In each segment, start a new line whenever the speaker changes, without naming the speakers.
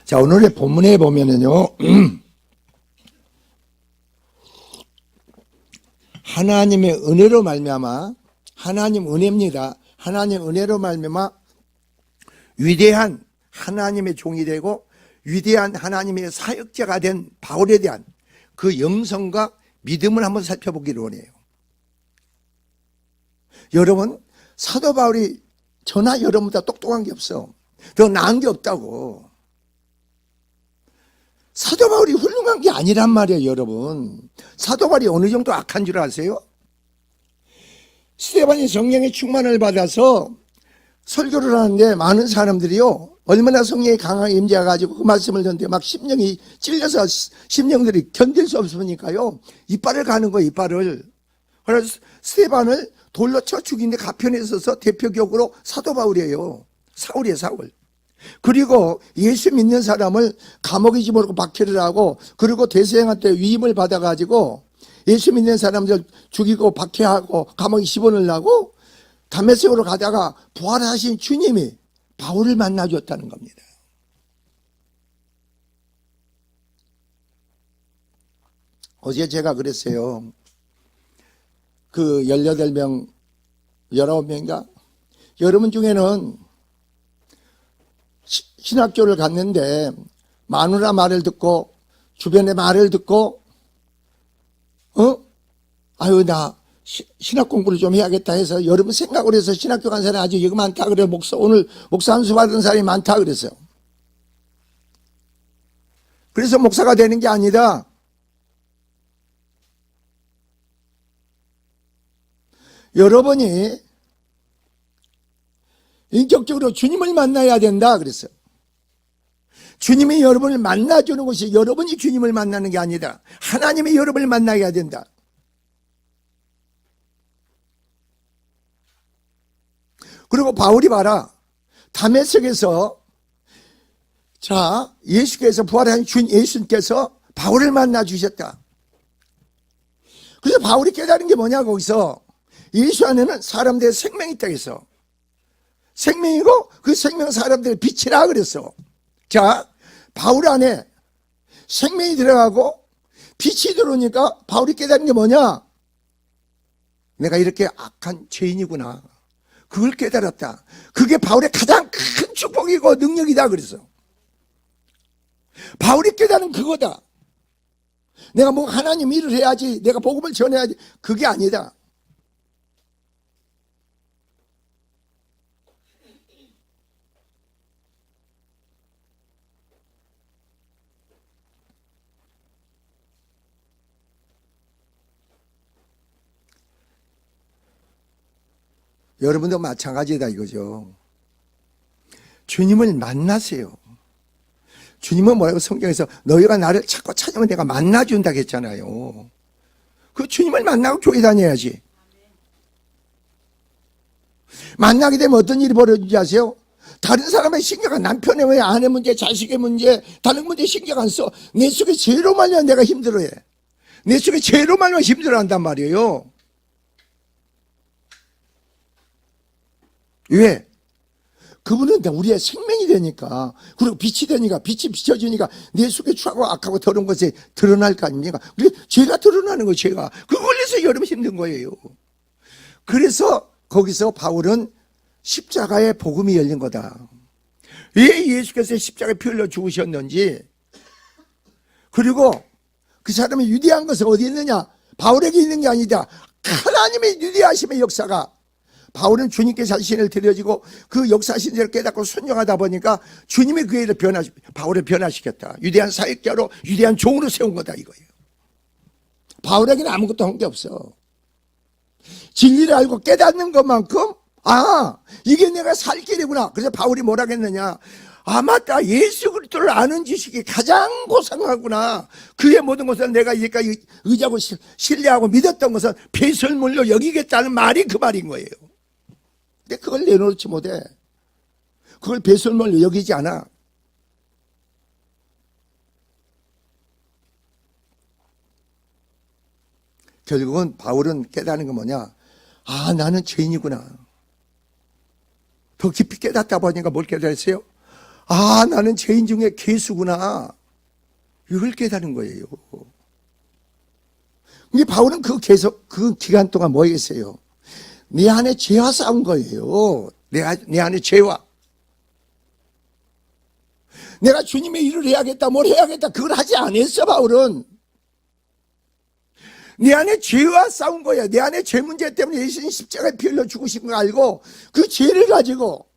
자, 오늘의 본문에 보면은요, 하나님의 은혜로 말미암아, 하나님 은혜입니다. 하나님 은혜로 말미암아 위대한 하나님의 종이 되고 위대한 하나님의 사역자가 된 바울에 대한 그 영성과 믿음을 한번 살펴보기를 원해요. 여러분, 사도 바울이 저나 여러분보다 똑똑한 게 없어. 더 나은 게 없다고. 사도 바울이 훌륭한 게 아니란 말이에요, 여러분. 사도 바울이 어느 정도 악한 줄 아세요? 스데반이 성령의 충만을 받아서 설교를 하는데 많은 사람들이요, 얼마나 성령이 강하게 임재해가지고 그 말씀을 듣는데 막 심령이 찔려서 심령들이 견딜 수 없으니까요, 이빨을 가는 거예요, 이빨을. 그래서 스데반을 돌로 쳐 죽이는데 가편에 있어서 대표격으로 사도 바울이에요. 사울이에요, 사울. 그리고 예수 믿는 사람을 감옥에 집어넣고 박해를 하고, 그리고 대제사장한테 위임을 받아가지고 예수 믿는 사람들 죽이고 박해하고 감옥에 집어넣으려고 다메섹으로 가다가 부활하신 주님이 바울을 만나줬다는 겁니다. 어제 제가 그랬어요. 그 18명, 19명인가? 여러분 중에는 신학교를 갔는데 마누라 말을 듣고 주변의 말을 듣고 아유 나 신학 공부를 좀 해야겠다 해서 여러분 생각을 해서 신학교 간 사람이 아주 여기 많다 그래요. 오늘 목사 한수 받은 사람이 많다 그랬어요. 그래서 목사가 되는 게 아니다. 여러분이 인격적으로 주님을 만나야 된다 그랬어요. 주님이 여러분을 만나주는 것이 여러분이 주님을 만나는 게 아니다. 하나님이 여러분을 만나야 된다. 그리고 바울이 봐라, 다메섹에서 자 예수께서 부활한 주 예수님께서 바울을 만나 주셨다. 그래서 바울이 깨달은 게 뭐냐, 거기서 예수 안에는 사람들의 생명이 있다 해서 생명이고 그 생명은 사람들의 빛이라 그랬어. 자, 바울 안에 생명이 들어가고 빛이 들어오니까 바울이 깨달은 게 뭐냐, 내가 이렇게 악한 죄인이구나. 그걸 깨달았다. 그게 바울의 가장 큰 축복이고 능력이다 그랬어. 바울이 깨달은 그거다. 내가 뭐 하나님 일을 해야지, 내가 복음을 전해야지, 그게 아니다. 여러분도 마찬가지다 이거죠. 주님을 만나세요. 주님은 뭐라고 성경에서 너희가 나를 찾고 찾으면 내가 만나준다고 했잖아요. 그 주님을 만나고 교회 다녀야지. 만나게 되면 어떤 일이 벌어지지 아세요? 다른 사람의 신경, 남편의 왜 아내 문제, 자식의 문제, 다른 문제 신경 안 써. 내 속에 죄로 말면 내가 힘들어해. 내 속에 죄로 말면 힘들어한단 말이에요. 왜? 그분은 우리의 생명이 되니까, 그리고 빛이 되니까, 빛이 비춰주니까 내 속에 추하고 악하고 더러운 것이 드러날 거 아닙니까? 그래서 죄가 드러나는 거예요, 죄가. 그걸로 여러분 힘든 거예요. 그래서 거기서 바울은 십자가의 복음이 열린 거다. 왜 예수께서 십자가에 피 흘려 죽으셨는지, 그리고 그 사람의 위대한 것은 어디 있느냐? 바울에게 있는 게 아니다. 하나님의 위대하심의 역사가, 바울은 주님께 자신을 드려지고 그 역사하신 대로 깨닫고 순종하다 보니까 주님이 그 일을 바울을 변화시켰다. 위대한 사역자로, 위대한 종으로 세운 거다 이거예요. 바울에게는 아무것도 한 게 없어. 진리를 알고 깨닫는 것만큼, 아, 이게 내가 살 길이구나. 그래서 바울이 뭐라고 했느냐, 아 맞다, 예수 그리스도를 아는 지식이 가장 고상하구나. 그의 모든 것은 내가 이제까지 의지하고 신뢰하고 믿었던 것은 배설물로 여기겠다는 말이 그 말인 거예요. 근데 그걸 내놓지 못해. 그걸 배설물로 여기지 않아. 결국은 바울은 깨닫는 게 뭐냐, 아 나는 죄인이구나. 더 깊이 깨닫다 보니까 뭘 깨달았어요? 아, 나는 죄인 중에 괴수구나. 이걸 깨달은 거예요. 근데 바울은 그 기간 동안 뭐 했어요? 내 안에 죄와 싸운 거예요. 내 안에 죄와. 내가 주님의 일을 해야겠다, 뭘 해야겠다, 그걸 하지 않았어, 바울은. 내 안에 죄와 싸운 거야. 내 안에 죄 문제 때문에 예수님 십자가에 피 흘려 죽으신 거 알고 그 죄를 가지고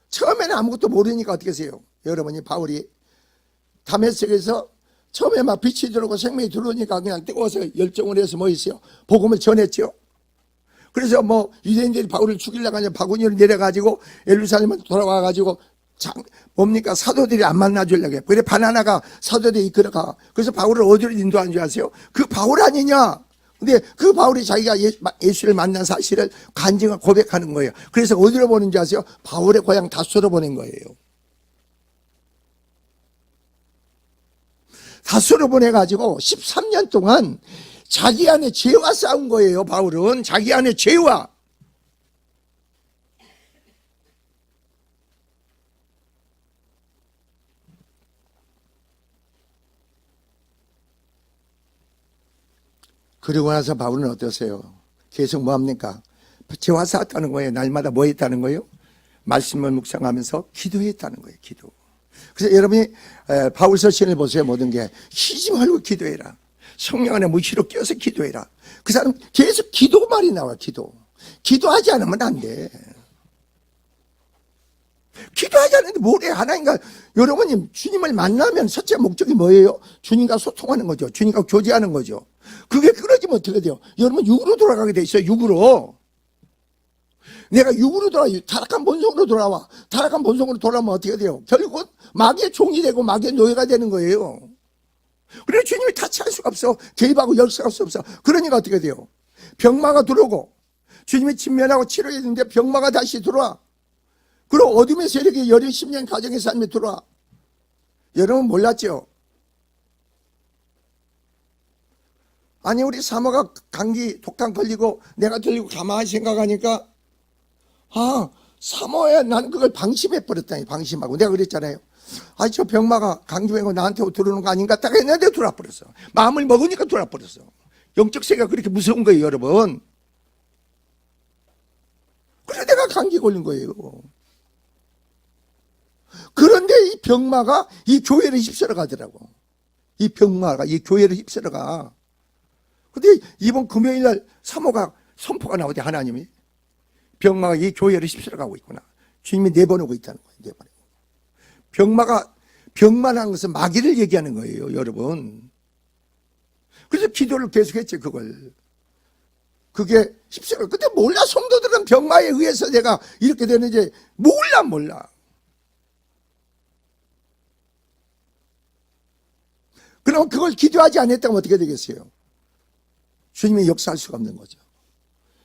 처음에는 아무것도 모르니까 어떻게 하세요? 여러분이 바울이 다메섹에서 처음에 막 빛이 들어오고 생명이 들어오니까 그냥 뜨거워서 열정을 해서 뭐 했어요? 복음을 전했죠. 그래서 뭐 유대인들이 바울을 죽이려고 하냐 바구니를 내려가지고 예루살렘을 돌아와가지고 뭡니까? 사도들이 안 만나주려고 해. 그래 바나나가 사도들이 이끌어가. 그래서 바울을 어디로 인도한 줄 아세요? 그 바울 아니냐? 근데 그 바울이 자기가 예수를 만난 사실을 간증을 고백하는 거예요. 그래서 어디로 보는지 아세요? 바울의 고향 다소로 보낸 거예요. 다소로 보내가지고 13년 동안 자기 안에 죄와 싸운 거예요. 바울은 자기 안에 죄와. 그러고 나서 바울은 어떠세요? 계속 뭐 합니까? 죄와 싸웠다는 거예요. 날마다 뭐 했다는 거예요? 말씀을 묵상하면서 기도했다는 거예요. 기도. 그래서 여러분이 바울 서신을 보세요. 모든 게 쉬지 말고 기도해라. 성령 안에 무시로 껴서 기도해라. 그 사람 계속 기도 말이 나와. 기도. 기도하지 않으면 안 돼. 기도하지 않는데 뭘 해? 하나님과 여러분이 주님을 만나면 첫째 목적이 뭐예요? 주님과 소통하는 거죠. 주님과 교제하는 거죠. 그게 끊어지면 어떻게 돼요? 여러분 육으로 돌아가게 돼 있어요. 육으로. 내가 육으로 타락한 본성으로 돌아와. 타락한 본성으로 돌아오면 어떻게 돼요? 결국은 마귀의 종이 되고 마귀의 노예가 되는 거예요. 그래서 주님이 타치할 수가 없어. 개입하고 열수할 수 없어. 그러니까 어떻게 돼요? 병마가 들어오고 주님이 침면하고 치료했는데 병마가 다시 들어와. 그리고 어둠의 세력이 10년 가정의 삶에 들어와. 여러분 몰랐죠? 아니 우리 사모가 감기 독감 걸리고 내가 들리고 가만히 생각하니까 아 사모에 나는 그걸 방심해버렸다니. 방심하고 내가 그랬잖아요. 아니 저 병마가 감기병고 나한테 들어오는 거 아닌가 딱 했는데 들어와버렸어. 마음을 먹으니까 들어와버렸어. 영적 세계가 그렇게 무서운 거예요. 여러분. 그래서 내가 감기 걸린 거예요. 그런데 이 병마가 이 교회를 휩쓸어 가더라고. 이 병마가 이 교회를 휩쓸어 가. 근데 이번 금요일 날 사모가 선포가 나오대. 하나님이 병마가 이 교회를 휩쓸어 가고 있구나. 주님이 내보내고 있다는 거예요. 내보내고. 병마가 병만한 것은 마귀를 얘기하는 거예요. 여러분. 그래서 기도를 계속했죠. 그걸. 그게 휩쓸어. 근데 몰라. 성도들은 병마에 의해서 내가 이렇게 되는지 몰라. 그럼 그걸 기도하지 않았다면 어떻게 되겠어요? 주님이 역사할 수가 없는 거죠.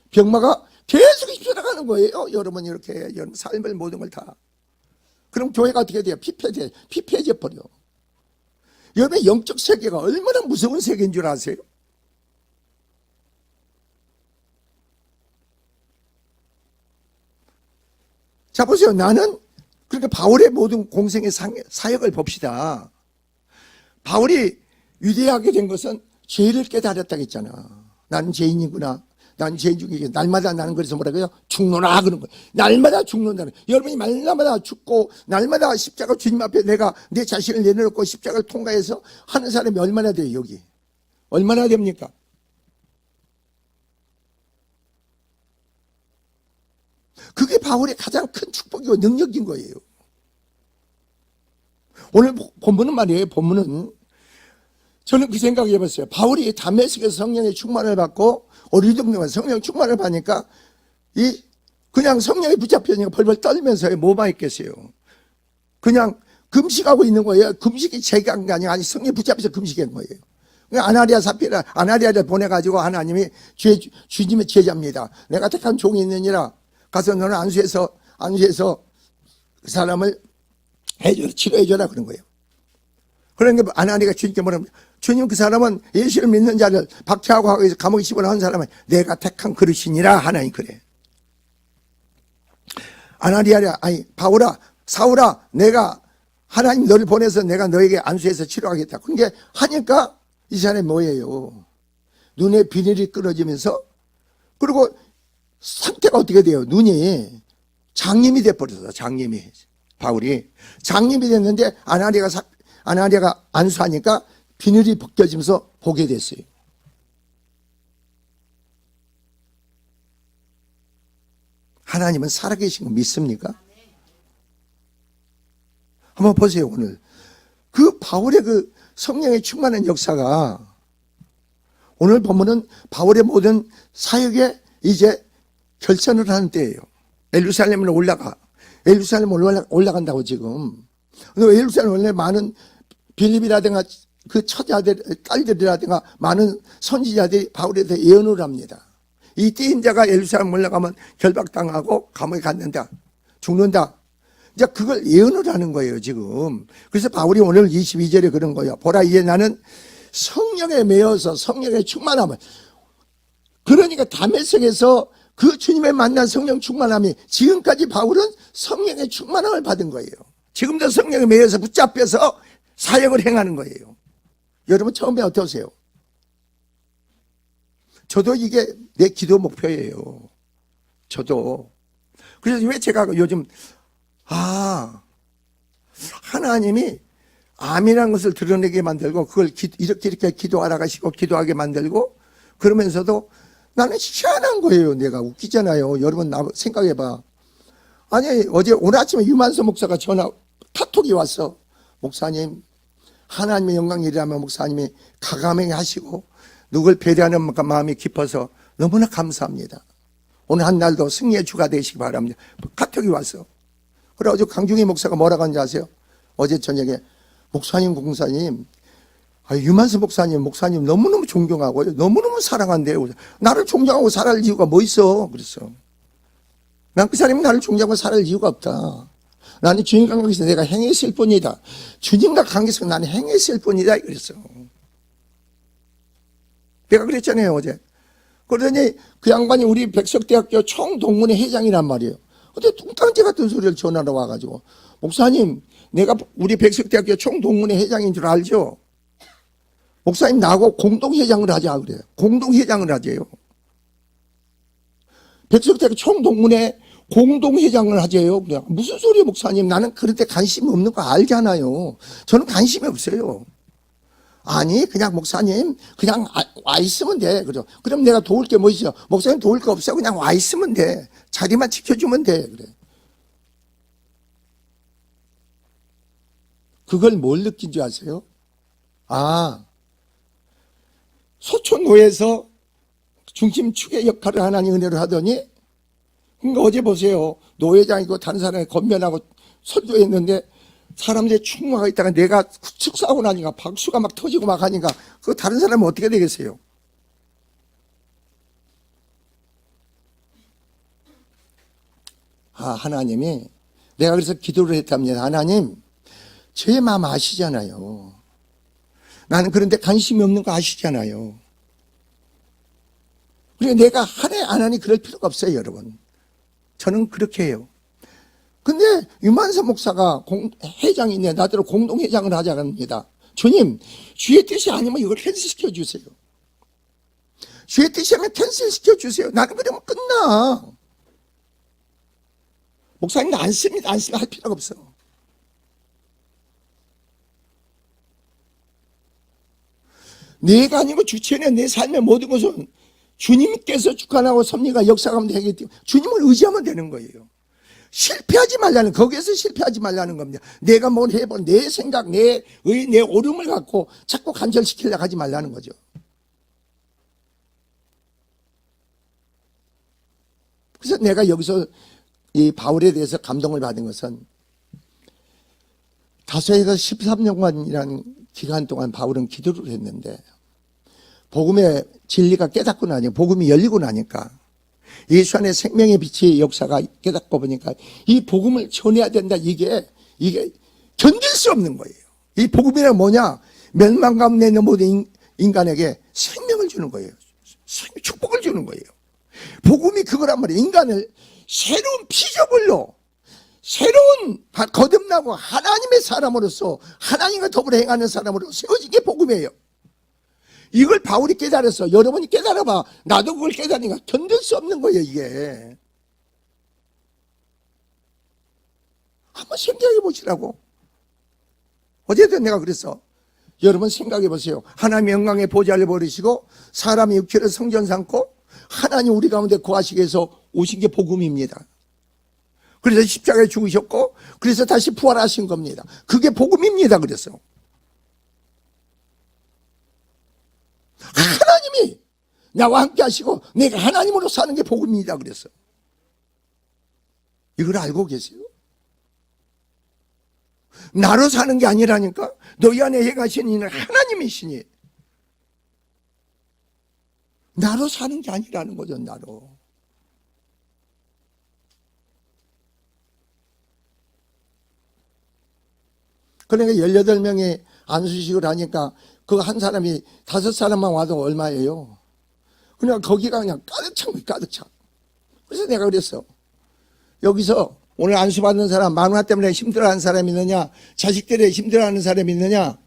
병마가 계속 휩쓸어가는 거예요. 여러분 이렇게 여러분 삶을 모든 걸 다. 그럼 교회가 어떻게 돼요? 피폐해져 버려. 여러분의 영적 세계가 얼마나 무서운 세계인 줄 아세요? 자 보세요. 나는 그러니까 바울의 모든 공생의 사역을 봅시다. 바울이 위대하게 된 것은 죄를 깨달았다고 했잖아. 나는 죄인이구나. 난 죄인 중에 날마다 나는 그래서 뭐라고요? 죽노라 그런 거예요. 날마다 죽는다는 거예요. 여러분이 날마다 죽고 날마다 십자가 주님 앞에 내가 내 자신을 내려놓고 십자가를 통과해서 하는 사람이 얼마나 돼요? 여기 얼마나 됩니까? 그게 바울의 가장 큰 축복이고 능력인 거예요. 오늘 본문은 말이에요. 본문은 저는 그 생각을 해봤어요. 바울이 다메섹에서 성령의 충만을 받고 어리둥절한 성령 충만을 받으니까 그냥 성령에 붙잡혀니까 벌벌 떨면서 뭐만 했겠어요. 그냥 금식하고 있는 거예요. 금식이 제가 한 게 아니라 아니 성령에 붙잡혀서 금식한 거예요. 아나리아 사피라 아나리아를 보내가지고 하나님이 주님의 제자입니다. 내가 택한 종이 있느니라 가서 너는 안수해서 그 사람을 치료해줘라 그런 거예요. 그러니까 아나니가 주님께 뭐랍니까? 주님 그 사람은 예수를 믿는 자를 박해하고 하고 감옥에 집어넣은 사람은 내가 택한 그릇이니라. 하나님 그래. 아나니아야 아니 바울아 사울아 내가 하나님 너를 보내서 내가 너에게 안수해서 치료하겠다. 그게 하니까 이 사람이 뭐예요? 눈에 비늘이 끊어지면서, 그리고 상태가 어떻게 돼요? 눈이 장님이 돼버렸어. 장님이. 바울이 장님이 됐는데 아나니아가 안수하니까 비늘이 벗겨지면서 보게 됐어요. 하나님은 살아계신 거 믿습니까? 한번 보세요. 오늘 그 바울의 그 성령의 충만한 역사가, 오늘 보면은 바울의 모든 사역에 이제 결전을 하는 때예요. 예루살렘으로 올라간다고 지금. 예루살렘 원래 많은 빌립이라든가 그 처자들, 딸들이라든가 많은 선지자들이 바울에 대해 예언을 합니다. 이 띠인 자가 예루살렘 올라가면 결박당하고 감옥에 갔는다, 죽는다. 이제 그걸 예언을 하는 거예요, 지금. 그래서 바울이 오늘 22절에 그런 거예요. 보라, 이제 나는 성령에 매여서 성령의 충만함을. 그러니까 다메섹에서 그 주님의 만난 성령 충만함이, 지금까지 바울은 성령의 충만함을 받은 거예요. 지금도 성령에 매여서 붙잡혀서 사역을 행하는 거예요. 여러분 처음에 어떠세요? 저도 이게 내 기도 목표예요. 저도. 그래서 왜 제가 요즘 하나님이 암이라는 것을 드러내게 만들고, 그걸 이렇게 기도하라 가시고 기도하게 만들고, 그러면서도 나는 희한한 거예요. 내가 웃기잖아요. 여러분 생각해봐. 아니 오늘 아침에 유만서 목사가 카톡이 왔어. 목사님, 하나님의 영광이라면 목사님이 가감하게 하시고 누굴 배려하는 마음이 깊어서 너무나 감사합니다. 오늘 한 날도 승리의 주가 되시기 바랍니다. 카톡이 왔어. 그래 어제 강중희 목사가 뭐라고 하는지 아세요? 어제 저녁에 목사님, 공사님, 유만수 목사님 너무너무 존경하고요, 너무너무 사랑한대요. 나를 존경하고 살아갈 이유가 뭐 있어? 그랬어. 난 그 사람이 나를 존경하고 살아갈 이유가 없다. 나는 주님과 관계에서 내가 행했을 뿐이다. 주님과 관계에서 나는 행했을 뿐이다. 그랬어. 내가 그랬잖아요, 어제. 그러더니 그 양반이 우리 백석대학교 총동문회 회장이란 말이에요. 근데 뚱땅지 같은 소리를 전화로 와가지고, 목사님, 내가 우리 백석대학교 총동문회 회장인 줄 알죠? 목사님, 나하고 공동회장을 하자 그래요. 공동회장을 하재요. 백석대학교 총동문회 공동회장을 하재요. 그래. 무슨 소리예요, 목사님? 나는 그런 데 관심이 없는 거 알잖아요. 저는 관심이 없어요. 아니, 그냥 목사님, 그냥 와 있으면 돼. 그죠? 그럼 내가 도울 게 뭐 있어? 목사님 도울 거 없어. 그냥 와 있으면 돼. 자리만 지켜주면 돼. 그래. 그걸 뭘 느낀 줄 아세요? 소초노에서 중심 축의 역할을 하나님 은혜로 하더니, 그러니까 어제 보세요. 노회장이고 다른 사람이 건면하고 설교했는데 사람들이 충만하고 있다가 내가 축사하고 나니까 박수가 막 터지고 막 하니까 그 다른 사람은 어떻게 되겠어요? 하나님이, 내가 그래서 기도를 했답니다. 하나님, 제 마음 아시잖아요. 나는 그런데 관심이 없는 거 아시잖아요. 그리고 내가 하네 안 하니 그럴 필요가 없어요, 여러분. 저는 그렇게 해요. 근데 유만서 목사가 회장인데 나대로 공동회장을 하자는 겁니다. 주님, 주의 뜻이 아니면 이걸 캔슬시켜 주세요. 주의 뜻이 아니면 캔슬시켜 주세요. 나는 그러면 끝나. 목사님 안 씁니다. 안 쓰면 할 필요가 없어. 내가 아니고 주체는 내 삶의 모든 것은 주님께서 주관하고 섭리가 역사하면 되기 때문에 주님을 의지하면 되는 거예요. 실패하지 말라는, 거기에서 실패하지 말라는 겁니다. 내가 뭘 해본 내 생각, 내 오름을 갖고 자꾸 간절시키려고 하지 말라는 거죠. 그래서 내가 여기서 이 바울에 대해서 감동을 받은 것은, 다소에서 13년간이라는 기간 동안 바울은 기도를 했는데, 복음의 진리가 깨닫고 나니까, 복음이 열리고 나니까, 예수 안에 생명의 빛의 역사가 깨닫고 보니까 이 복음을 전해야 된다. 이게 견딜 수 없는 거예요. 이 복음이란 뭐냐? 멸망 가운데 있는 모든 인간에게 생명을 주는 거예요. 축복을 주는 거예요. 복음이 그거란 말이에요. 인간을 새로운 피조물로, 새로운 거듭나고 하나님의 사람으로서 하나님과 더불어 행하는 사람으로 세워진 게 복음이에요. 이걸 바울이 깨달았어. 여러분이 깨달아봐. 나도 그걸 깨달으니까 견딜 수 없는 거예요, 이게. 한번 생각해 보시라고. 어제도 내가 그랬어. 여러분 생각해 보세요. 하나님의 영광의 보좌를 버리시고 사람의 육체를 성전 삼고 하나님 우리 가운데 거하시기 위해서 오신 게 복음입니다. 그래서 십자가에 죽으셨고 그래서 다시 부활하신 겁니다. 그게 복음입니다. 그래서 하나님이 나와 함께 하시고 내가 하나님으로 사는 게 복음입니다. 그래서 이걸 알고 계세요? 나로 사는 게 아니라니까. 너희 안에 행하시는 이는 하나님이시니 나로 사는 게 아니라는 거죠. 나로. 그러니까 18명이 안수식을 하니까 그 한 사람이 5사람만 와도 얼마예요? 그냥 거기가 그냥 가득 찬 거예요. 가득 차. 그래서 내가 그랬어. 여기서 오늘 안수 받는 사람, 만화 때문에 힘들어하는 사람이 있느냐, 자식들에 힘들어하는 사람이 있느냐.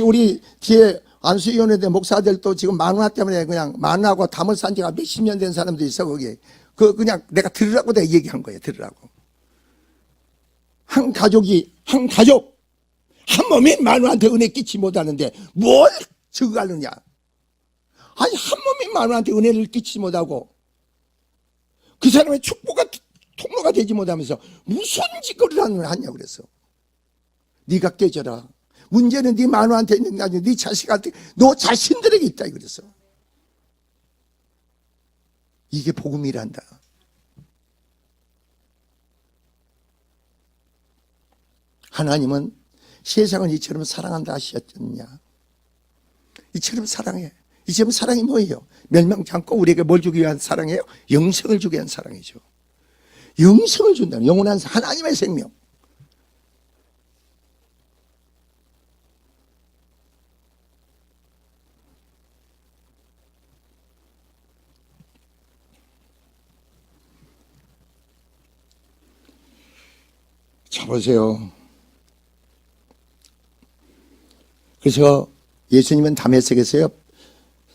우리 뒤에 안수위원회 목사들도 지금 만화 때문에 그냥 만화하고 담을 산 지가 몇십 년 된 사람도 있어. 거기에 그냥 내가 들으라고 내가 얘기한 거예요. 들으라고. 한 가족 한 몸이 만화한테 은혜 끼치 못하는데 뭘 적어가느냐. 아니 한 몸이 만화한테 은혜를 끼치지 못하고 그 사람의 축복과 통로가 되지 못하면서 무슨 짓거리를 하냐 그랬어. 네가 깨져라. 문제는 네 만화한테 있는 게 아니고 네 자식한테, 너 자신들에게 있다 그랬어. 이게 복음이란다. 하나님은 세상을 이처럼 사랑한다 하셨느냐. 이처럼 사랑해. 이처럼 사랑이 뭐예요? 멸망치 않고 우리에게 뭘 주기 위한 사랑이에요? 영생을 주기 위한 사랑이죠. 영생을 준다는 영원한 하나님의 생명. 자 보세요. 그래서 예수님은 담에색에서요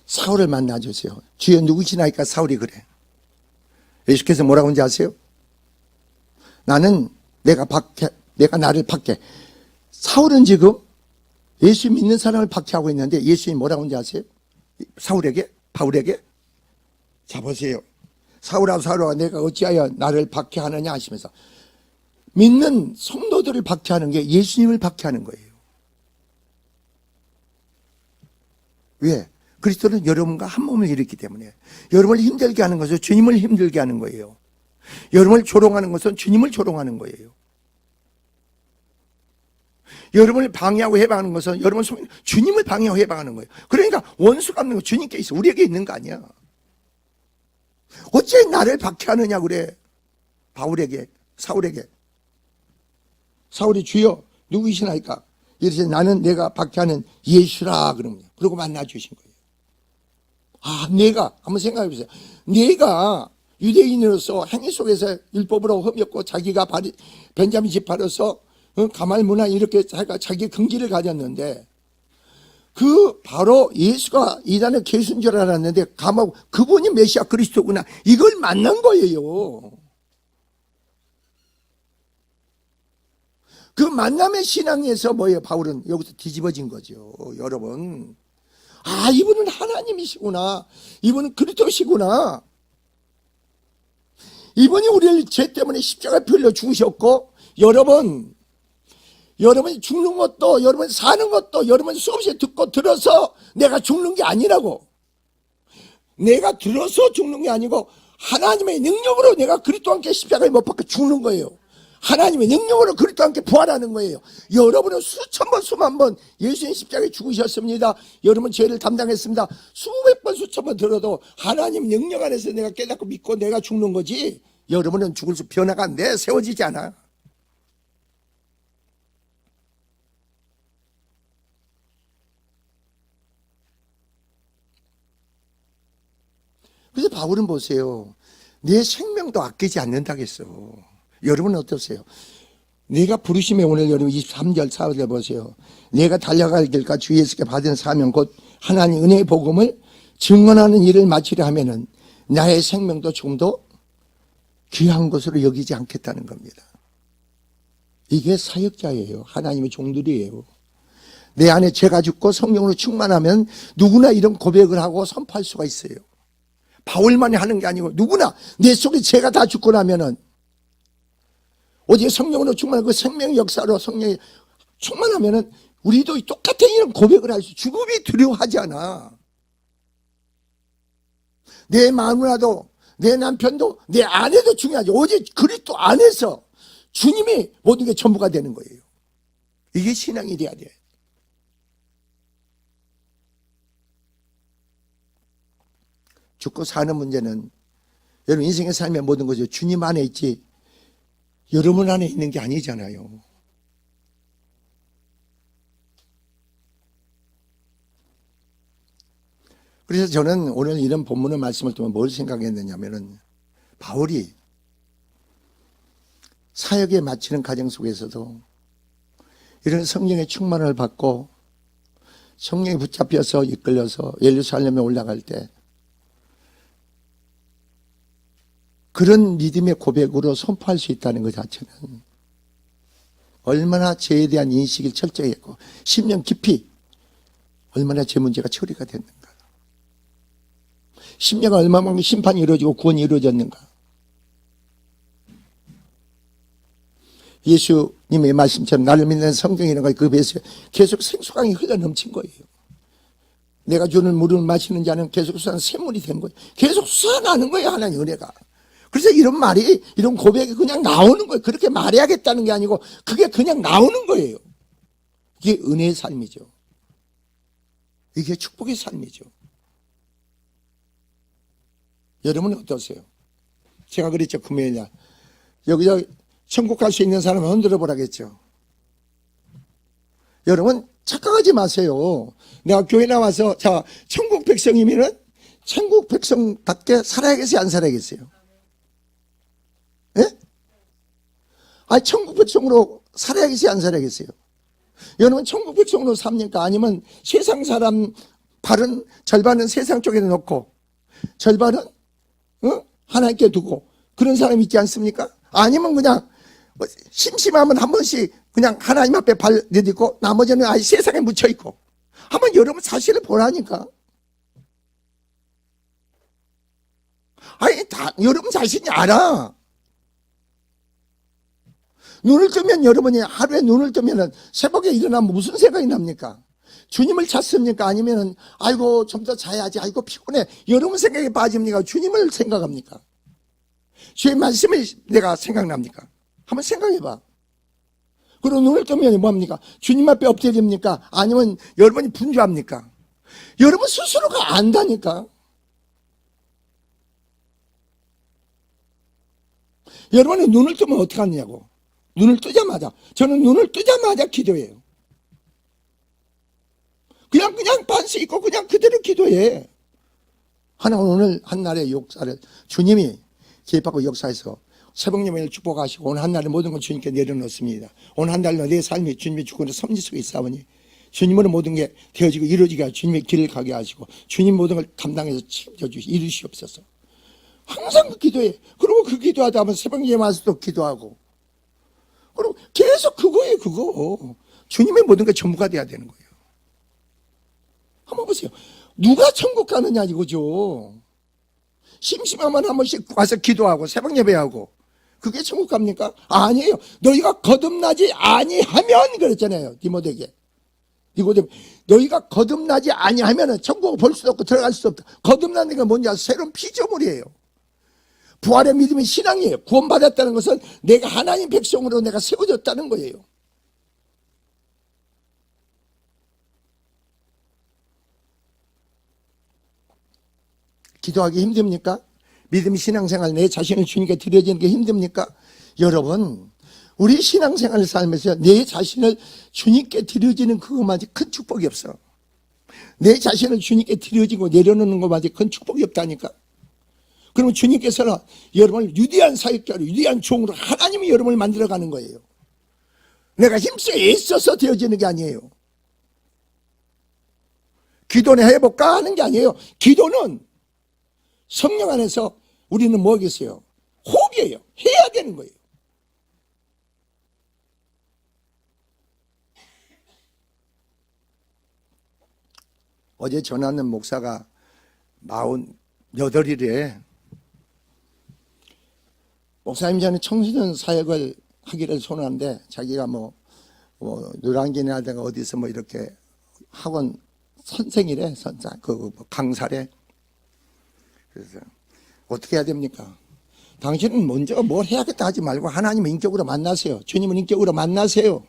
사울을 만나주세요. 주여 누구시나이까 사울이 그래. 예수께서 뭐라고 하는지 아세요? 내가 나를 박해. 사울은 지금 예수 믿는 사람을 박해하고 있는데 예수님이 뭐라고 하는지 아세요? 바울에게 자 보세요. 사울아 내가 어찌하여 나를 박해하느냐 하시면서 믿는 성도들을 박해하는 게 예수님을 박해하는 거예요. 왜? 그리스도는 여러분과 한 몸을 이뤘기 때문에. 여러분을 힘들게 하는 것은 주님을 힘들게 하는 거예요. 여러분을 조롱하는 것은 주님을 조롱하는 거예요. 여러분을 방해하고 해방하는 것은 주님을 방해하고 해방하는 거예요. 그러니까 원수가 없는 거 주님께 있어. 우리에게 있는 거 아니야. 어째 나를 박해하느냐 그래. 사울에게. 사울이 주여 누구이시나이까? 이래서 나는 내가 박해하는 예수라 그러면. 그러고 만나주신 거예요. 내가 한번 생각해 보세요. 내가 유대인으로서 행위 속에서 율법으로 흠였고 자기가 벤자민 지파로서 가말 문화 이렇게 자기 긍지를 가졌는데 바로 예수가 이단의 괴수인 줄 알았는데 그분이 메시아 그리스도구나 이걸 만난 거예요. 그 만남의 신앙에서 뭐예요? 바울은 여기서 뒤집어진 거죠. 여러분 이분은 하나님이시구나. 이분은 그리스도시구나. 이분이 우리를 죄 때문에 십자가에 풀려 죽으셨고 여러분이 죽는 것도 여러분이 사는 것도 여러분이 수없이 듣고 들어서 내가 죽는 게 아니라고. 내가 들어서 죽는 게 아니고 하나님의 능력으로 내가 그리스도와 함께 십자가에 못 박혀 죽는 거예요. 하나님의 능력으로 그리스도와 함께 부활하는 거예요. 여러분은 수천 번 수만 번 예수님 십자가에 죽으셨습니다. 여러분 죄를 담당했습니다. 수백 번 수천 번 들어도 하나님 능력 안에서 내가 깨닫고 믿고 내가 죽는 거지 여러분은 죽을 수 변화가 안 돼. 세워지지 않아. 그래서 바울은 보세요. 내 생명도 아끼지 않는다겠어. 여러분은 어떠세요? 내가 부르심에 오늘 여러분 23절 4절 보세요. 내가 달려갈 길과 주 예수께 받은 사명 곧 하나님 은혜의 복음을 증언하는 일을 마치려 하면은 나의 생명도 조금도 귀한 것으로 여기지 않겠다는 겁니다. 이게 사역자예요. 하나님의 종들이에요. 내 안에 죄가 죽고 성령으로 충만하면 누구나 이런 고백을 하고 선포할 수가 있어요. 바울만이 하는 게 아니고 누구나 내 속에 죄가 다 죽고 나면은 오직 성령으로 충만한 그 생명 역사로 성령이 충만하면은 우리도 똑같은 이런 고백을 할 수, 죽음이 두려워하지 않아. 내 마누라도 내 남편도 내 아내도 중요하지. 오직 그리스도 안에서 주님이 모든 게 전부가 되는 거예요. 이게 신앙이 돼야 돼. 죽고 사는 문제는 여러분 인생의 삶의 모든 것이 주님 안에 있지 여러분 안에 있는 게 아니잖아요. 그래서 저는 오늘 이런 본문의 말씀을 통해 뭘 생각했느냐면은 바울이 사역에 마치는 과정 속에서도 이런 성령의 충만을 받고 성령에 붙잡혀서 이끌려서 예루살렘에 올라갈 때 그런 믿음의 고백으로 선포할 수 있다는 것 자체는 얼마나 죄에 대한 인식이 철저히 했고 10년 깊이 얼마나 죄 문제가 처리가 됐는가. 10년간 얼마만큼 심판이 이루어지고 구원이 이루어졌는가. 예수님의 말씀처럼 나를 믿는 성경이라는 그 배에서 계속 생수강이 흘러넘친 거예요. 내가 주는 물을 마시는 자는 계속 수산 샘물이 된 거예요. 계속 솟아나는 거예요, 하나님 은혜가. 그래서 이런 말이, 이런 고백이 그냥 나오는 거예요. 그렇게 말해야겠다는 게 아니고 그게 그냥 나오는 거예요. 이게 은혜의 삶이죠. 이게 축복의 삶이죠. 여러분은 어떠세요? 제가 그랬죠, 금요일날. 여기서 천국 갈 수 있는 사람은 흔들어 보라겠죠. 여러분 착각하지 마세요. 내가 교회 나와서 자 천국 백성이면은 천국 백성답게 살아야겠어요, 안 살아야겠어요? 예? 아니 천국 백성으로 살아야겠어요, 안 살아야겠어요? 여러분 천국 백성으로 삽니까? 아니면 세상 사람 발은 절반은 세상 쪽에 놓고 절반은 하나님께 두고 그런 사람 있지 않습니까? 아니면 그냥 심심하면 한 번씩 그냥 하나님 앞에 발 내딛고 나머지는 아예 세상에 묻혀있고 한번 여러분 사실을 보라니까. 아니 다 여러분 자신이 알아. 눈을 뜨면 여러분이 하루에 눈을 뜨면 새벽에 일어나면 무슨 생각이 납니까? 주님을 찾습니까? 아니면 아이고 좀 더 자야지, 아이고 피곤해, 여러분 생각에 빠집니까? 주님을 생각합니까? 주의 말씀이 내가 생각납니까? 한번 생각해봐. 그리고 눈을 뜨면 뭐합니까? 주님 앞에 엎드립니까? 아니면 여러분이 분주합니까? 여러분 스스로가 안다니까. 여러분이 눈을 뜨면 어떻게 하느냐고. 눈을 뜨자마자, 저는 눈을 뜨자마자 기도해요. 그냥 반씩 있고 그냥 그대로 기도해. 하나님 오늘 한날의 역사를 주님이 기획하고 역사에서 새벽 예배를 축복하시고 오늘 한날의 모든 걸 주님께 내려놓습니다. 오늘 한날로 내 삶이 주님의 주권의 섭리 속에 있사오니 주님으로 모든 게 되어지고 이루어지게 하시고 주님의 길을 가게 하시고 주님 모든 걸 감당해서 책임져 주시고 이루시옵소서. 항상 그 기도해. 그리고 그 기도하다 보면 새벽 예배 와서 또 기도하고 그리고 계속 그거예요. 그거 주님의 모든 게 전부가 돼야 되는 거예요. 한번 보세요. 누가 천국 가느냐 이거죠. 심심하면 한 번씩 와서 기도하고 새벽 예배하고 그게 천국 갑니까? 아니에요. 너희가 거듭나지 아니하면 그랬잖아요. 디모데에게. 니고데모, 너희가 거듭나지 아니하면 천국을 볼 수도 없고 들어갈 수도 없다. 거듭나는 게 뭔지 아세요? 새로운 피조물이에요. 부활의 믿음이 신앙이에요. 구원받았다는 것은 내가 하나님 백성으로 내가 세워졌다는 거예요. 기도하기 힘듭니까? 믿음 신앙생활 내 자신을 주님께 드려지는 게 힘듭니까? 여러분 우리 신앙생활을 살면서 내 자신을 주님께 드려지는 그것만이 큰 축복이 없어. 내 자신을 주님께 드려지고 내려놓는 것만이 큰 축복이 없다니까. 그러면 주님께서는 여러분을 위대한 사역자로, 위대한 종으로 하나님이 여러분을 만들어가는 거예요. 내가 힘써 애써서 되어지는 게 아니에요. 기도는 해볼까 하는 게 아니에요. 기도는 성령 안에서 우리는 뭐겠어요? 호흡이에요. 해야 되는 거예요. 어제 전하는 목사가 48이래. 목사님, 저는 청소년 사역을 하기를 소원하는데, 자기가 노량진이라든가 어디서 이렇게 학원 선생이래, 강사래. 그래서 어떻게 해야 됩니까? 당신은 먼저 뭘 해야겠다 하지 말고 하나님을 인격으로 만나세요. 주님을 인격으로 만나세요.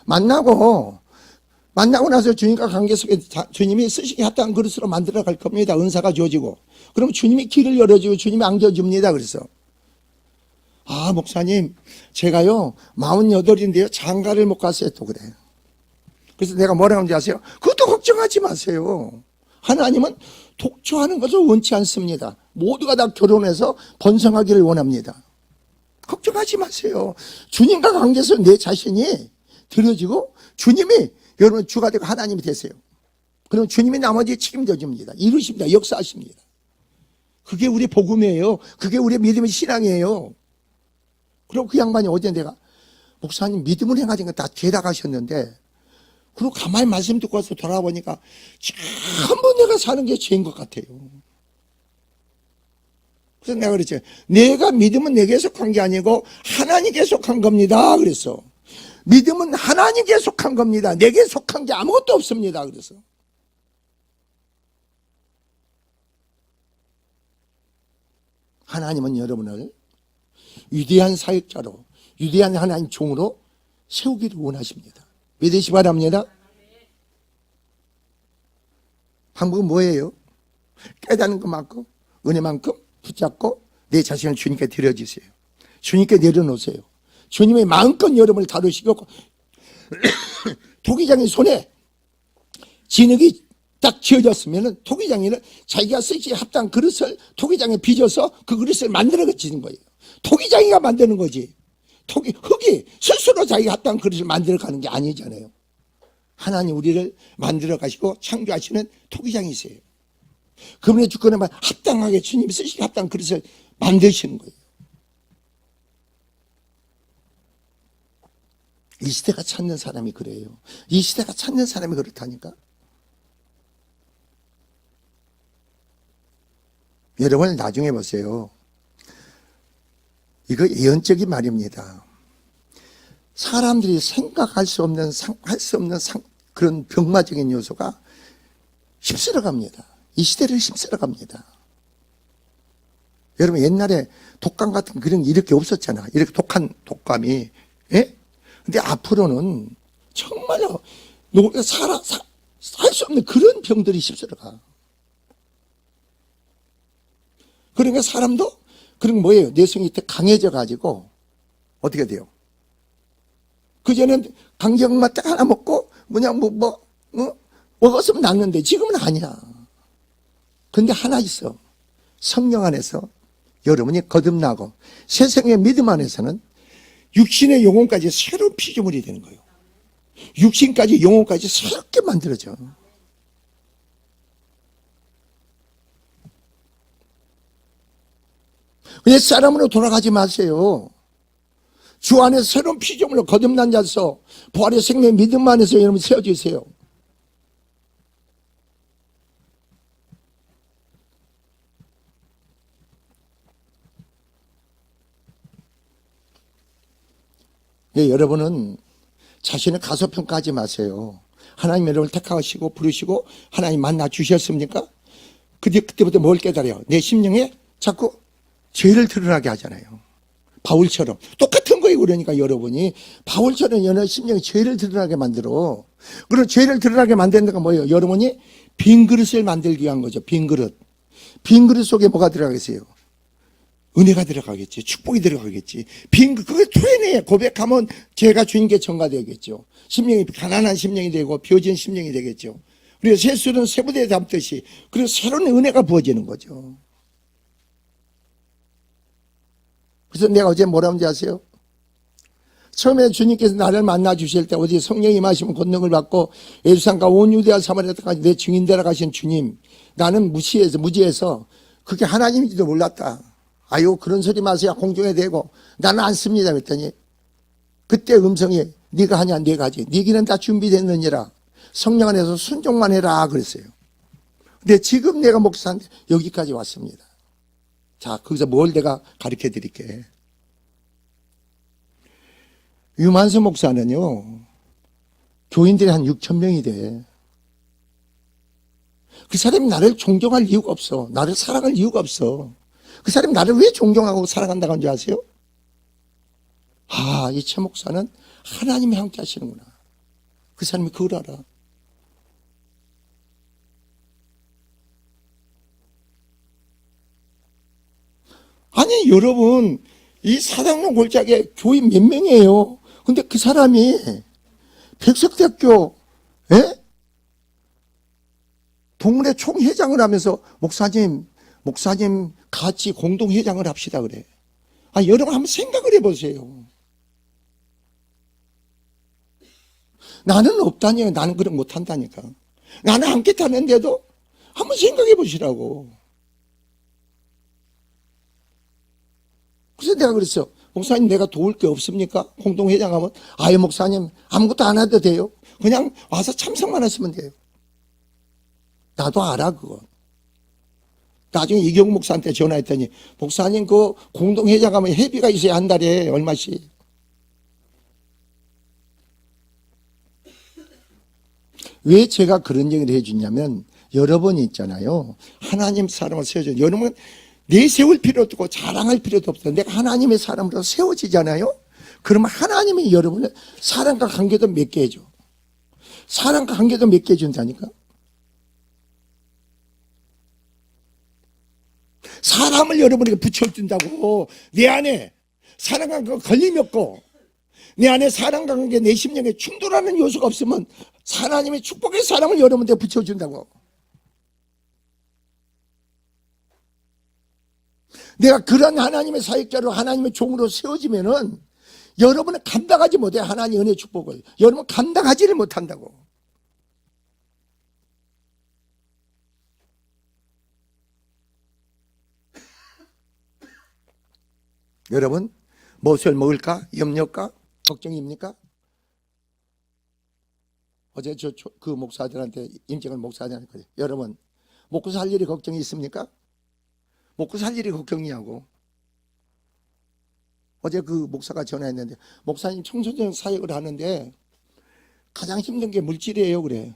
만나고 나서 주님과 관계 속에 주님이 쓰시기 합당한 그릇으로 만들어 갈 겁니다. 은사가 주어지고. 그럼 주님이 길을 열어주고 주님이 안겨줍니다. 그래서 목사님, 제가요 48인데요 장가를 못 갔어요. 또 그래요. 그래서 내가 뭐라고 하는지 아세요? 그것도 걱정하지 마세요. 하나님은 독초하는 것을 원치 않습니다. 모두가 다 결혼해서 번성하기를 원합니다. 걱정하지 마세요. 주님과 관계에서 내 자신이 들어지고 주님이 여러분 주가 되고 하나님이 되세요. 그럼 주님이 나머지 책임져 줍니다. 이루십니다. 역사하십니다. 그게 우리 복음이에요. 그게 우리 믿음의 신앙이에요. 그리고 그 양반이 어제 내가 목사님 믿음을 행하신 거 다 죄다 가셨는데, 그리고 가만히 말씀 듣고 와서 돌아보니까 전부 내가 사는 게 죄인 것 같아요. 그래서 내가 그랬죠. 내가 믿음은 내게 속한 게 아니고 하나님께 속한 겁니다. 그래서 믿음은 하나님께 속한 겁니다. 내게 속한 게 아무것도 없습니다. 그래서 하나님은 여러분을 위대한 사역자로, 위대한 하나님 종으로 세우기를 원하십니다. 믿으시 바랍니다. 방법은 뭐예요? 깨닫는 것만큼, 은혜만큼 붙잡고 내 자신을 주님께 드려주세요. 주님께 내려놓으세요. 주님의 마음껏 여러분을 다루시고, 토기장의 손에 진흙이 딱 쥐어졌으면 토기장이는 자기가 쓰기 합당한 그릇을 토기장에 빚어서 그 그릇을 만들어 가지는 거예요. 토기장이가 만드는 거지. 흙이 스스로 자기가 합당한 그릇을 만들어 가는 게 아니잖아요. 하나님 우리를 만들어 가시고 창조하시는 토기장이세요. 그분의 주권에만 합당하게 주님이 쓰시기 합당한 그릇을 만드시는 거예요. 이 시대가 찾는 사람이 그래요. 이 시대가 찾는 사람이 그렇다니까. 여러분 나중에 보세요. 이거 예언적인 말입니다. 사람들이 생각할 수 없는 그런 병마적인 요소가 휩쓸어 갑니다. 이 시대를 휩쓸어 갑니다. 여러분 옛날에 독감 같은 그런 게 이렇게 없었잖아. 이렇게 독한 독감이. 예? 근데 앞으로는 정말로 살 수 없는 그런 병들이 휩쓸어 가. 그러니까 사람도 그런 뭐예요? 내성이 강해져 가지고 어떻게 돼요? 그전엔 강경만 딱 하나 먹고 그냥 먹었으면 낫는데 지금은 아니야. 근데 하나 있어. 성령 안에서 여러분이 거듭나고 세상의 믿음 안에서는 육신의 영혼까지 새로운 피조물이 되는 거예요. 육신까지 영혼까지 새롭게 만들어져. 그냥 사람으로 돌아가지 마세요. 주 안에서 새로운 피조물로 거듭난 자서 부활의 생명 믿음 안에서 여러분 세워주세요. 네, 여러분은 자신을 가소평가하지 마세요. 하나님 여러분을 택하시고 부르시고 하나님 만나 주셨습니까? 그때부터 뭘 깨달아요? 내 심령에 자꾸 죄를 드러나게 하잖아요. 바울처럼 똑같은 거예요. 그러니까 여러분이 바울처럼 여러 심령에 죄를 드러나게 만들어. 그런 죄를 드러나게 만드는 데가 뭐예요? 여러분이 빈 그릇을 만들기 위한 거죠. 빈 그릇. 빈 그릇 속에 뭐가 들어가겠어요? 은혜가 들어가겠지. 축복이 들어가겠지. 그게 토해내. 고백하면 죄가 주님께 전가되겠죠. 심령이 가난한 심령이 되고 비어진 심령이 되겠죠. 그래서 세술은 세부대에 담듯이 그래서 새로운 은혜가 부어지는 거죠. 그래서 내가 어제 뭐라 하는지 아세요? 처음에 주님께서 나를 만나 주실 때 어디 성령이 임하시면 권능을 받고 예루살렘과 온 유대와 사마리아까지 내 증인 되라 가신 주님, 나는 무지해서 그게 하나님인지도 몰랐다. 아유 그런 소리 마세요. 공중에 대고 나는 안 씁니다. 그랬더니 그때 음성이 네가 하냐 네가 하지. 네 길은 다 준비됐느니라. 성령 안에서 순종만 해라 그랬어요. 근데 지금 내가 목사한테 여기까지 왔습니다. 자 거기서 뭘 내가 가르쳐 드릴게. 유만수 목사는요 교인들이 한 6천 명이 돼. 그 사람이 나를 존경할 이유가 없어. 나를 사랑할 이유가 없어. 그 사람이 나를 왜 존경하고 사랑한다고 하는 줄 아세요? 아, 이 최 목사는 하나님이 함께 하시는구나. 그 사람이 그걸 알아. 아니 여러분 이 사당동 골짜기에 교인 몇 명이에요. 근데 그 사람이 백석대학교 동문회 총회장을 하면서 목사님 같이 공동회장을 합시다 그래. 아 여러분 한번 생각을 해보세요. 나는 없다니요. 나는 그런 못한다니까. 나는 함께 타는데도 한번 생각해 보시라고. 그래서 내가 그랬어. 목사님 내가 도울 게 없습니까? 공동회장 하면 아예 목사님 아무것도 안 해도 돼요. 그냥 와서 참석만 하시면 돼요. 나도 알아 그거. 나중에 이경우 목사한테 전화했더니 목사님 그 공동회장 하면 회비가 있어야 한 달에 얼마씩. 왜 제가 그런 얘기를 해주냐면 여러분이 있잖아요. 하나님 사람을 세워줘요. 여러분 내세울 필요도 없고 자랑할 필요도 없어요. 내가 하나님의 사람으로 세워지잖아요. 그러면 하나님이 여러분의 사랑과 관계도 맺게 해줘. 사랑과 관계도 맺게 해준다니까. 사람을 여러분에게 붙여준다고 내 안에 사랑과 걸림이 없고 내 안에 사랑과 관계 내 심령에 충돌하는 요소가 없으면 하나님의 축복의 사랑을 여러분한테 붙여준다고. 내가 그런 하나님의 사역자로 하나님의 종으로 세워지면은 여러분은 감당하지 못해. 하나님의 은혜 축복을 여러분 감당하지를 못한다고. 여러분 무엇을 먹을까? 염려일까? 걱정입니까? 어제 그 목사들한테 임직을 목사들한테 그래. 여러분 먹고 살 일이 걱정이 있습니까? 먹고 살 일이 걱정이냐고. 어제 그 목사가 전화했는데 목사님 청소년 사역을 하는데 가장 힘든 게 물질이에요 그래.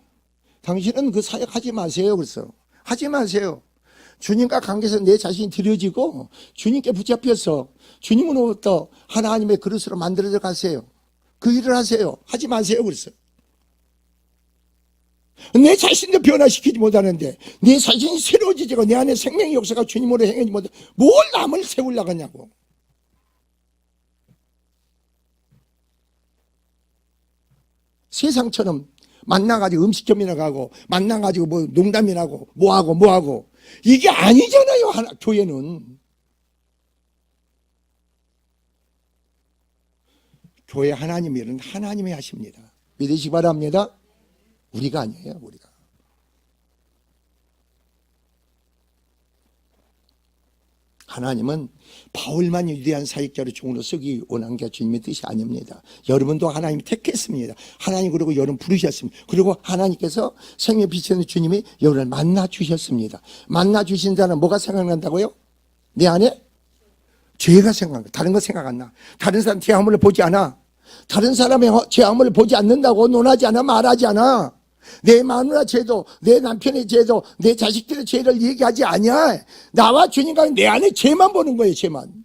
당신은 그 사역 하지 마세요. 그래서 하지 마세요. 주님과 관계에서 내 자신이 들여지고 주님께 붙잡혀서 주님으로부터 하나님의 그릇으로 만들어져 가세요. 그 일을 하세요. 하지 마세요. 그랬어. 내 자신도 변화시키지 못하는데 내 자신이 새로워지고 내 안에 생명의 역사가 주님으로 행하지 못해 뭘 남을 세우려고 하냐고. 세상처럼 만나가지고 음식점이나 가고 만나가지고 뭐 농담이나 하고 뭐하고 이게 아니잖아요. 교회는. 교회 하나님 일은 하나님이 하십니다. 믿으시기 바랍니다. 우리가 아니에요. 우리가. 하나님은 바울만 위대한 사역자로 종으로 쓰기 원한 게 주님의 뜻이 아닙니다. 여러분도 하나님이 택했습니다. 하나님 그리고 여러분 부르셨습니다. 그리고 하나님께서 생명 빛이는 주님이 여러분을 만나 주셨습니다. 만나 주신 자는 뭐가 생각난다고요? 내 안에 죄가 생각나. 다른 거 생각 안 나. 다른 사람 죄 아무를 보지 않아. 다른 사람의 죄 아무를 보지 않는다고 논하지 않아. 말하지 않아. 내 마누라 죄도 내 남편의 죄도 내 자식들의 죄를 얘기하지 않냐. 나와 주님과 내 안에 죄만 보는 거예요. 죄만.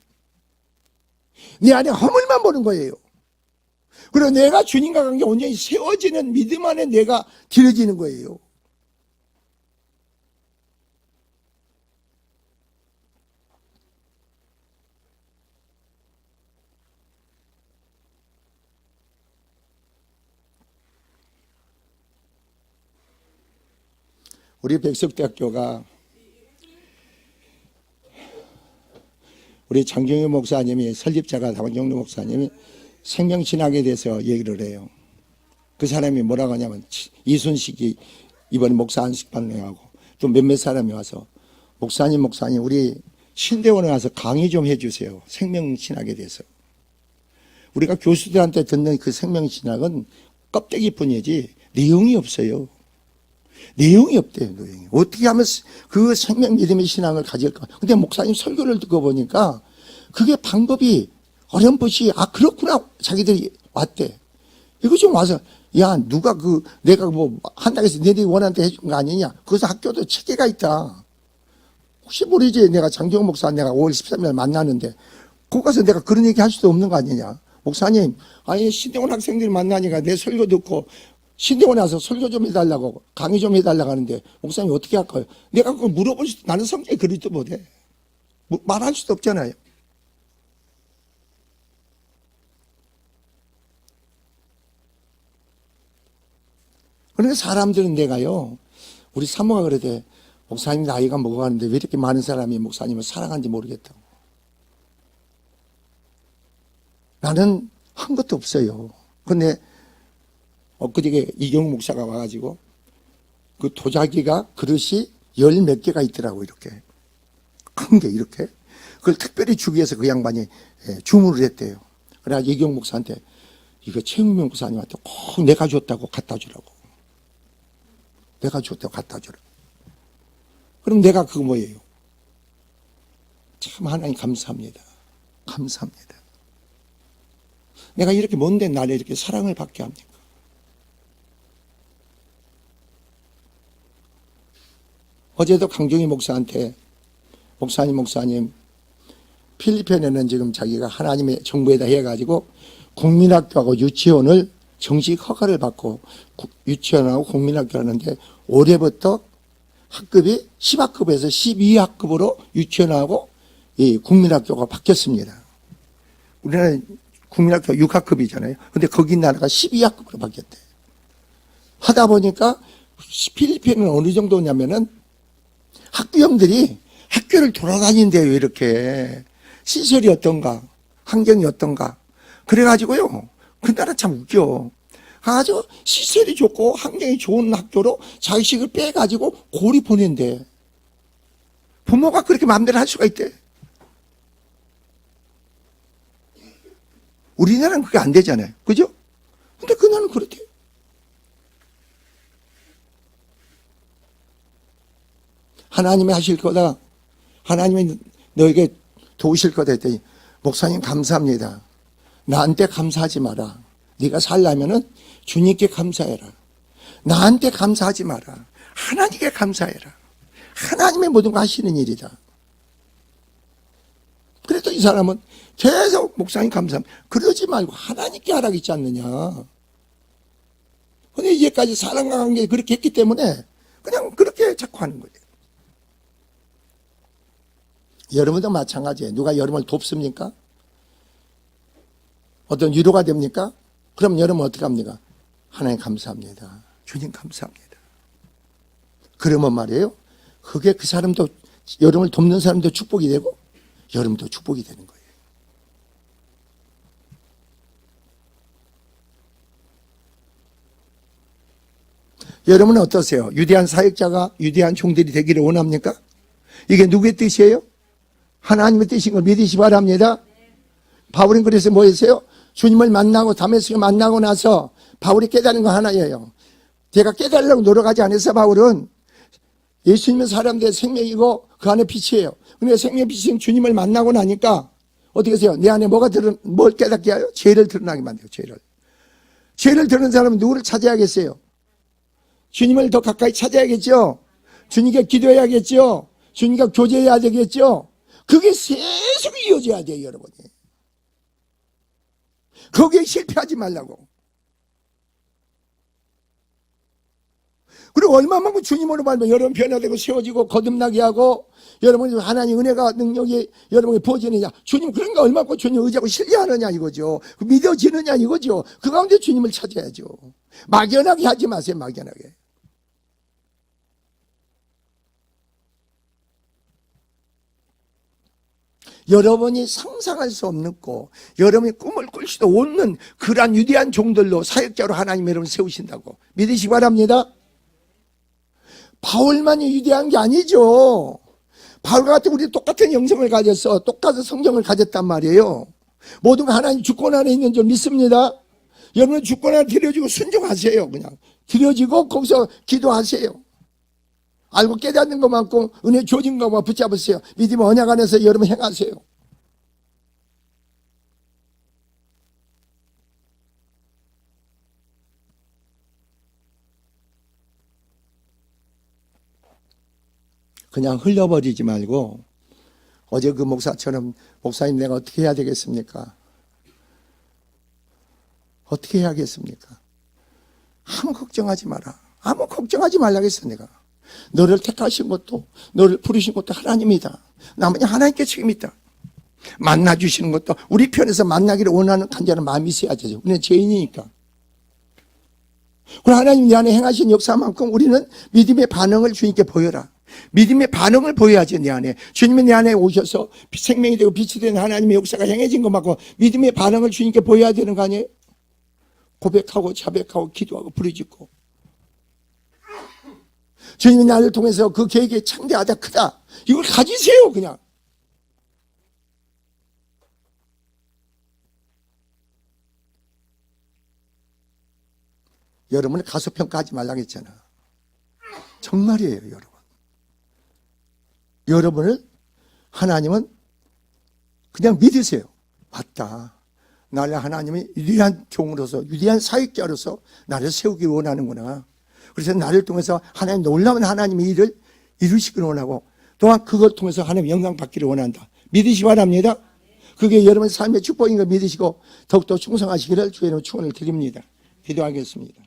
내 안에 허물만 보는 거예요. 그리고 내가 주님과 관계 온전히 세워지는 믿음 안에 내가 길어지는 거예요. 우리 백석대학교가 우리 장경유 목사님이 설립자가 장경유 목사님이 생명신학에 대해서 얘기를 해요. 그 사람이 뭐라고 하냐면 이순식이 이번에 목사 안식 반응하고 또 몇몇 사람이 와서 목사님 우리 신대원에 와서 강의 좀 해주세요. 생명신학에 대해서. 우리가 교수들한테 듣는 그 생명신학은 껍데기뿐이지 내용이 없어요. 내용이 없대요. 내용이. 어떻게 하면 그 생명 믿음의 신앙을 가질까. 근데 목사님 설교를 듣고 보니까 그게 방법이 어렴풋이 그렇구나 자기들이 왔대. 이거 좀 와서 야 누가 내가 뭐 한다고 해서 너희들이 원하는 데 해준 거 아니냐. 거기서 학교도 체계가 있다. 혹시 모르지 내가 장경 목사 내가 5월 13일 만나는데 거기 가서 내가 그런 얘기 할 수도 없는 거 아니냐. 목사님 아니 신대원 학생들이 만나니까 내 설교 듣고 신대원에 와서 설교 좀 해달라고 강의 좀 해달라고 하는데 목사님 어떻게 할까요? 내가 그걸 물어볼 수도 나는 성격이 그리도 못해. 말할 수도 없잖아요. 그런데 사람들은 내가요 우리 사모가 그러대 목사님 나이가 먹어가는데 왜 이렇게 많은 사람이 목사님을 사랑하는지 모르겠다고. 나는 한 것도 없어요. 근데 엊그저께 이경욱 목사가 와가지고 그 도자기가 그릇이 10몇 개가 있더라고. 이렇게 큰 게 이렇게 그걸 특별히 주기 위해서 그 양반이 주문을 했대요. 그래가지고 이경욱 목사한테 이거 최은명 목사님한테 꼭 내가 줬다고 갖다 주라고. 내가 줬다고 갖다 주라고. 그럼 내가 그거 뭐예요? 참 하나님 감사합니다. 감사합니다. 내가 이렇게 먼데 날에 이렇게 사랑을 받게 합니까? 어제도 강종희 목사한테 목사님 필리핀에는 지금 자기가 하나님의 정부에다 해가지고 국민학교하고 유치원을 정식 허가를 받고 유치원하고 국민학교 하는데 올해부터 학급이 10학급에서 12학급으로 유치원하고 이 국민학교가 바뀌었습니다. 우리나라 국민학교 6학급이잖아요. 근데 거기 나라가 12학급으로 바뀌었대. 하다 보니까 필리핀은 어느 정도냐면은 학부형들이 학교를 돌아다닌대요. 이렇게 시설이 어떤가 환경이 어떤가 그래가지고요 그 나라 참 웃겨. 아주 시설이 좋고 환경이 좋은 학교로 자식을 빼가지고 고리 보낸대. 부모가 그렇게 마음대로 할 수가 있대. 우리나라는 그게 안 되잖아요. 그죠? 근데 그 나라는 그렇대. 하나님이 하실 거다. 하나님이 너에게 도우실 거다 했더니 목사님 감사합니다. 나한테 감사하지 마라. 네가 살려면은 주님께 감사해라. 나한테 감사하지 마라. 하나님께 감사해라. 하나님의 모든 거 하시는 일이다. 그래도 이 사람은 계속 목사님 감사합니다. 그러지 말고 하나님께 하라고 있지 않느냐. 근데 이제까지 사랑과 관계 그렇게 했기 때문에 그냥 그렇게 자꾸 하는 거예요. 여러분도 마찬가지예요. 누가 여러분을 돕습니까? 어떤 위로가 됩니까? 그럼 여러분 어떻게 합니까? 하나님 감사합니다. 주님 감사합니다. 그러면 말이에요. 그게 그 사람도 여러분을 돕는 사람도 축복이 되고 여러분도 축복이 되는 거예요. 여러분은 어떠세요? 위대한 사역자가 위대한 종들이 되기를 원합니까? 이게 누구의 뜻이에요? 하나님의 뜻인 걸 믿으시 바랍니다. 바울은 그래서 뭐 했어요? 주님을 만나고 다메섹을 만나고 나서 바울이 깨달은 거 하나예요. 제가 깨달으려고 노력하지 않았어. 바울은 예수님은 사람들의 생명이고 그 안에 빛이에요. 그러니까 생명의 빛인 주님을 만나고 나니까 어떻게 하세요? 내 안에 뭘 깨닫게 해요? 죄를 드러나게 만들어요. 죄를 드러는 사람은 누구를 찾아야겠어요? 주님을 더 가까이 찾아야겠죠. 주님께 기도해야겠죠. 주님과 교제해야 되겠죠. 그게 계속 이어져야 돼요. 여러분이. 거기에 실패하지 말라고. 그리고 얼마만큼 주님으로 말면 여러분 변화되고 세워지고 거듭나게 하고 여러분이 하나님 은혜가 능력이 여러분에게 부어지느냐. 주님 그런 거 얼마만큼 주님 의지하고 신뢰하느냐 이거죠. 믿어지느냐 이거죠. 그 가운데 주님을 찾아야죠. 막연하게 하지 마세요. 막연하게. 여러분이 상상할 수 없는 거, 여러분이 꿈을 꿀 수도 없는 그러한 위대한 종들로 사역자로 하나님 여러분 세우신다고 믿으시기 바랍니다. 바울만이 위대한 게 아니죠. 바울과 같은 우리 똑같은 영성을 가졌어. 똑같은 성경을 가졌단 말이에요. 모든 거 하나님 주권 안에 있는 줄 믿습니다. 여러분 주권 안에 드려지고 순종하세요. 그냥 드려지고 거기서 기도하세요. 알고 깨닫는 것만큼 은혜 주어진 것만 붙잡으세요. 믿음의 언약 안에서 여러분 행하세요. 그냥 흘려버리지 말고 어제 그 목사처럼 목사님 내가 어떻게 해야 되겠습니까? 어떻게 해야겠습니까? 아무 걱정하지 마라. 아무 걱정하지 말라겠어 내가. 너를 택하신 것도 너를 부르신 것도 하나님이다. 나머지 하나님께 책임있다. 만나주시는 것도 우리 편에서 만나기를 원하는 간절한 마음이 있어야 되죠. 우리는 죄인이니까. 그럼 하나님 내 안에 행하신 역사만큼 우리는 믿음의 반응을 주님께 보여라. 믿음의 반응을 보여야지 내 안에. 주님이 내 안에 오셔서 생명이 되고 빛이 되는 하나님의 역사가 행해진 것만큼 믿음의 반응을 주님께 보여야 되는 거 아니에요? 고백하고 자백하고 기도하고 부르짖고 주님이 나를 통해서 그 계획이 창대하다 크다 이걸 가지세요. 그냥 여러분은 가소평가하지 말라고 했잖아. 정말이에요. 여러분을 하나님은 그냥 믿으세요. 맞다. 나를 하나님이 위대한 종으로서 위대한 사역자로서 나를 세우기 원하는구나. 그래서 나를 통해서 하나님 놀라운 하나님의 일을 이루시기를 원하고 또한 그걸 통해서 하나님 영광 받기를 원한다. 믿으시기 바랍니다. 그게 여러분 삶의 축복인 걸 믿으시고 더욱더 충성하시기를 주의 이름으로 축원을 드립니다. 기도하겠습니다.